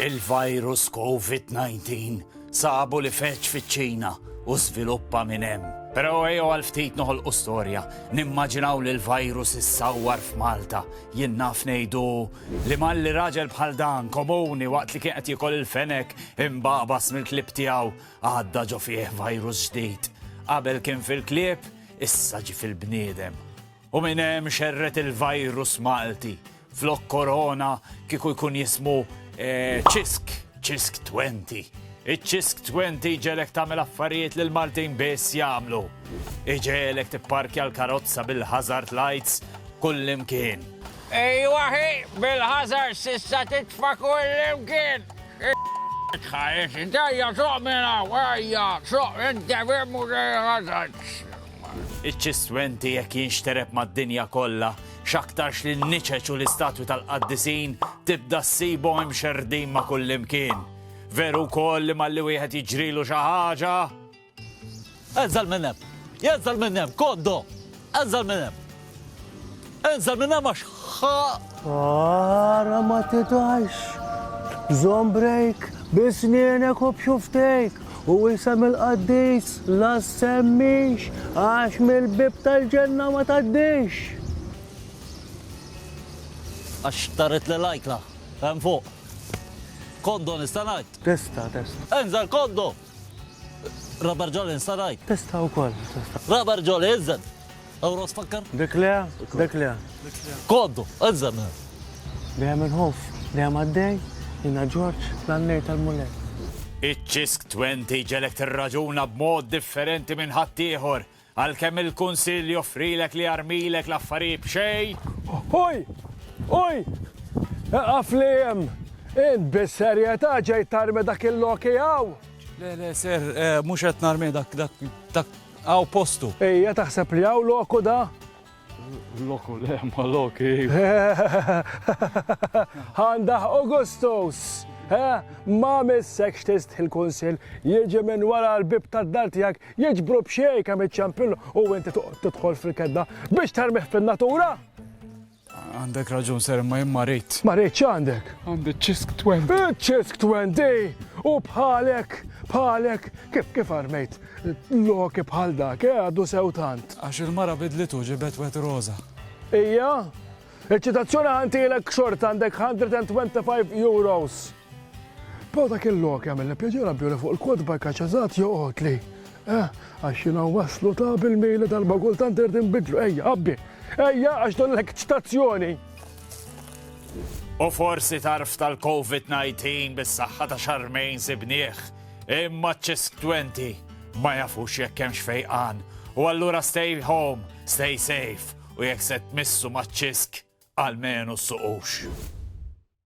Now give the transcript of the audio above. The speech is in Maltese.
Il-virus COVID-19 sabu li feċ fiċ-Ċina u sviluppa minn hemm. Però ejjew għal ftit noħolqu storja, nimmaġinaw li l-virus issawwar f'Malta. Jien naf ngħidu li malli raġel bħal dan komuni waqt li kien qed jikol il-fenek imbaqbas mill-klieb tiegħu għadda ġo fih virus ġdid. Qabel kien fil-klieb, issa ġi fil-bniedem. U minn hemm xerret il-virus Malti. Flok korona kieku jkun jismu ċisk 20. Iċ-ċisk 20 ġelek tagħmel affarijiet li l-Maltin biss jagħmlu. Iġelek tipparkja l-karozza bil-hazard lights kullimkien. Ejwaħi, bil-hazard sissa titfa' kullimkien. Tħares, intajja soq minna, għajja, soq, inti firmu hazard. Iċ-ċisk 20 jekk jinxtereb mad-dinja kollha, x'aktarx li n-niċeċ u l-istatwi tal-qaddisin tibda ssibhom imxerdin ma' kullimkien. Veru wkoll li malli wieħed jiġrilu xi ħaġa. Enżel minn hemm, jenżel minn hemm, koddo, enżel minn hemm. Enżel minn hemm għax Ara ma titax. Zombrejk, bisnienek u bxuftejk. U isem il-qaddis, la semmix, għax mill-bib tal-ġenna ma taddix. għax taret li lajkla, hemm fuq. Koddo nista' ngħid. Testa. Enżel koddo. Rabar ġoli nista' ngħid. Testa u koll. Rabar ġoli, enżel. Ewro sfakkar? Dik le. Koddo, enżel minn hemm. Dejjem il-ħof, dejjem għaddej, jina George, l-għannej tal-mulej. Iċ-ċisk 20 ġelek tirraġuna b'mod differenti minn ħaddieħor għalkemm il-kunsill joffrilek li jarmilek l-affarijiet b'xejn. Oj! Għaflijem! Int bis-serjetà ġej tarmi dak il-loki għaw! Le, ser, mux qed narmi dak għaw postu. Ejja taħseb li għaw loku da? Loku, le, ma loki. Għandaħ Augustus! Ma missek xtist il-kunsil jieġi minn wara l-bib tad-dar tiegħek jiġbru b'xej kemm iċ-ċampillu u inti tidħol fil-kedda biex tarmiħ fin-natura? Għandek raġun, ser, ma jimma rejt. Ma rejt x'għandek? Għandek ċisk 20. Ċisk 20! U bħalek, kif armejt loki bħal dak, għaddu sew tant. Għax il-mara bidlitu ġibet wet roza. Ija, il-ċitazzjoni għantilek xort għandek 125 euros. Po dak il-loki għamil li pjaġera bjuri fuq il-kodba kaċazat joqot li. Għax jina waslu ta' bil-mejli tal-bagultant irdin bidlu, ejja, għax dollek ċitazzjoni. U forsi tarf tal-COVID-19 bis-saħħa ta' xarmejn sibnieħ, imma ċisk 20 ma jafux jekk hemmx fejqan. U allura stay home, stay safe u jekk se tmissu ma' ċisk almenu suqux.